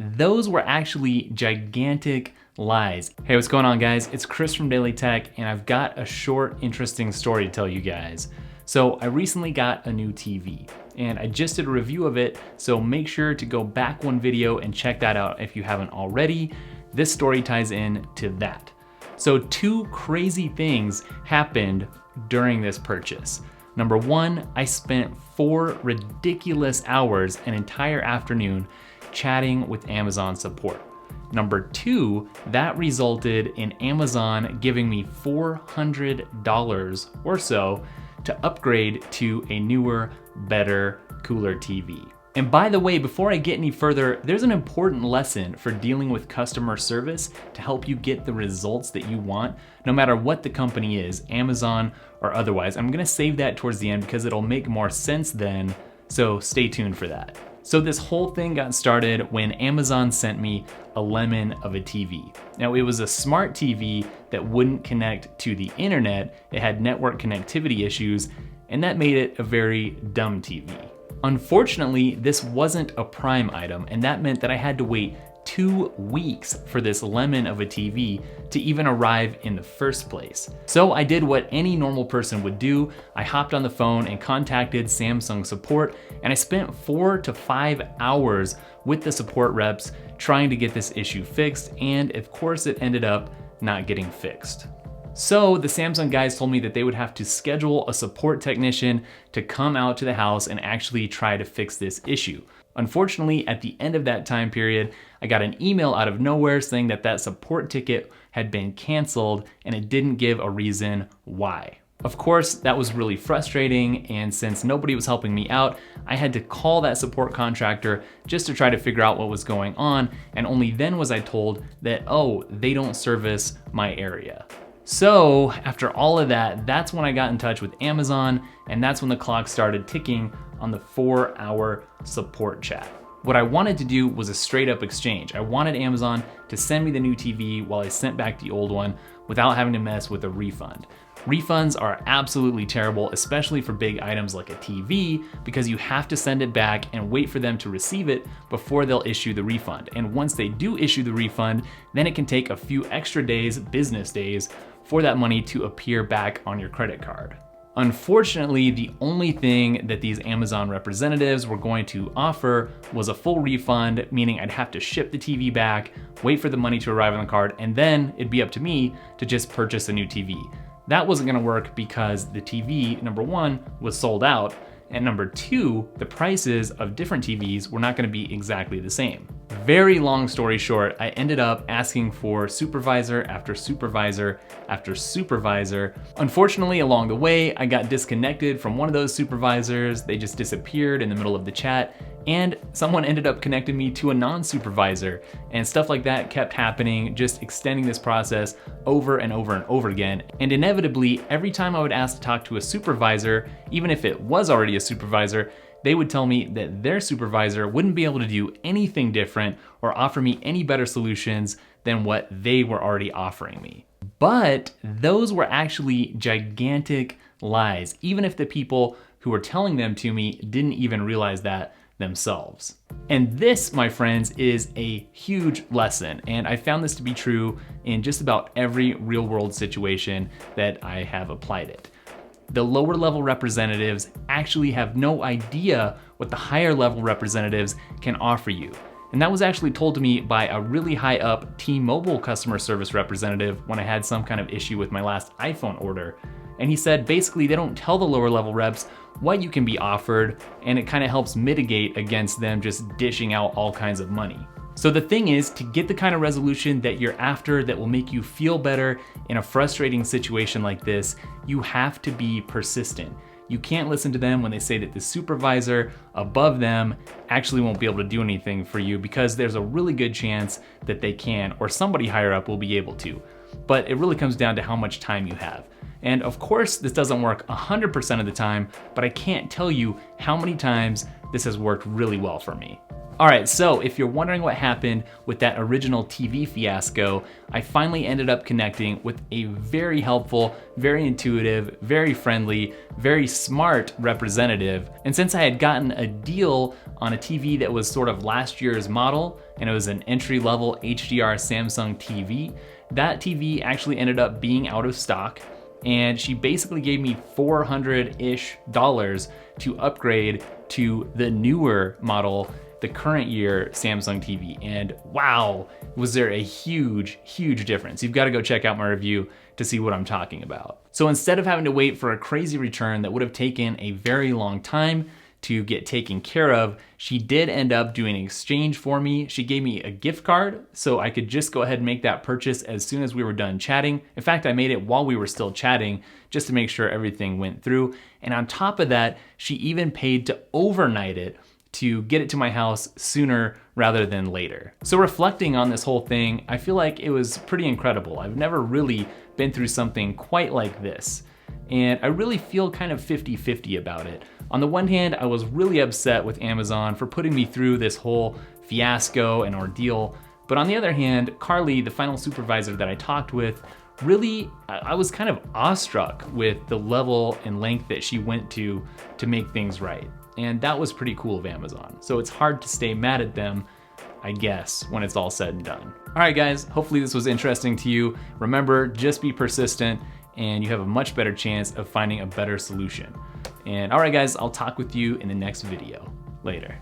Those were actually gigantic lies. Hey, what's going on, guys? It's Chris from Daily Tech, and I've got a short, interesting story to tell you guys. So I recently got a new TV, and I just did a review of it, so make sure to go back one video and check that out if you haven't already. This story ties in to that. So two crazy things happened during this purchase. Number one, I spent 4 ridiculous hours, an entire afternoon, chatting with Amazon support. Number two, that resulted in Amazon giving me $400 or so to upgrade to a newer, better, cooler TV. And by the way, before I get any further, there's an important lesson for dealing with customer service to help you get the results that you want, no matter what the company is, Amazon or otherwise. I'm gonna save that towards the end because it'll make more sense then, so stay tuned for that. So this whole thing got started when Amazon sent me a lemon of a TV. Now, it was a smart TV that wouldn't connect to the internet. It had network connectivity issues, and that made it a very dumb TV. Unfortunately, this wasn't a Prime item, and that meant that I had to wait 2 weeks for this lemon of a TV to even arrive in the first place. So I did what any normal person would do. I hopped on the phone and contacted Samsung support, and I spent 4 to 5 hours with the support reps trying to get this issue fixed, and of course it ended up not getting fixed. So the Samsung guys told me that they would have to schedule a support technician to come out to the house and actually try to fix this issue. Unfortunately, at the end of that time period, I got an email out of nowhere saying that that support ticket had been canceled, and it didn't give a reason why. Of course, that was really frustrating, and since nobody was helping me out, I had to call that support contractor just to try to figure out what was going on, and only then was I told that, oh, they don't service my area. So after all of that, that's when I got in touch with Amazon, and that's when the clock started ticking on the 4-hour support chat. What I wanted to do was a straight up exchange. I wanted Amazon to send me the new TV while I sent back the old one without having to mess with a refund. Refunds are absolutely terrible, especially for big items like a TV, because you have to send it back and wait for them to receive it before they'll issue the refund. And once they do issue the refund, then it can take a few extra days, business days, for that money to appear back on your credit card. Unfortunately, the only thing that these Amazon representatives were going to offer was a full refund, meaning I'd have to ship the TV back, wait for the money to arrive on the card, and then it'd be up to me to just purchase a new TV. That wasn't gonna work because the TV, number one, was sold out, and number two, the prices of different TVs were not gonna be exactly the same. Very long story short, I ended up asking for supervisor after supervisor after supervisor. Unfortunately, along the way, I got disconnected from one of those supervisors. They just disappeared in the middle of the chat, and someone ended up connecting me to a non-supervisor, and stuff like that kept happening, just extending this process over and over and over again. And inevitably, every time I would ask to talk to a supervisor, even if it was already a supervisor, they would tell me that their supervisor wouldn't be able to do anything different or offer me any better solutions than what they were already offering me. But those were actually gigantic lies, even if the people who were telling them to me didn't even realize that themselves. And this, my friends, is a huge lesson, and I found this to be true in just about every real-world situation that I have applied it. The lower level representatives actually have no idea what the higher level representatives can offer you. And that was actually told to me by a really high up T-Mobile customer service representative when I had some kind of issue with my last iPhone order. And he said basically they don't tell the lower level reps what you can be offered, and it kind of helps mitigate against them just dishing out all kinds of money. So the thing is, to get the kind of resolution that you're after that will make you feel better in a frustrating situation like this, you have to be persistent. You can't listen to them when they say that the supervisor above them actually won't be able to do anything for you, because there's a really good chance that they can, or somebody higher up will be able to. but it really comes down to how much time you have. And of course, this doesn't work 100% of the time, but I can't tell you how many times this has worked really well for me. All right, so if you're wondering what happened with that original TV fiasco, I finally ended up connecting with a very helpful, very intuitive, very friendly, very smart representative. And since I had gotten a deal on a TV that was sort of last year's model, and it was an entry-level HDR Samsung TV, that TV actually ended up being out of stock, and she basically gave me $400-ish to upgrade to the newer model, the current year Samsung TV. And wow, was there a huge, huge difference. You've got to go check out my review to see what I'm talking about. So instead of having to wait for a crazy return that would have taken a very long time to get taken care of, she did end up doing an exchange for me. She gave me a gift card so I could just go ahead and make that purchase as soon as we were done chatting. In fact, I made it while we were still chatting just to make sure everything went through. And on top of that, she even paid to overnight it to get it to my house sooner rather than later. So reflecting on this whole thing, I feel like it was pretty incredible. I've never really been through something quite like this. And I really feel kind of 50-50 about it. On the one hand, I was really upset with Amazon for putting me through this whole fiasco and ordeal. But on the other hand, Carly, the final supervisor that I talked with, really, I was kind of awestruck with the level and length that she went to make things right. And that was pretty cool of Amazon. So it's hard to stay mad at them, I guess, when it's all said and done. All right, guys, hopefully this was interesting to you. Remember, just be persistent and you have a much better chance of finding a better solution. And all right, guys, I'll talk with you in the next video. Later.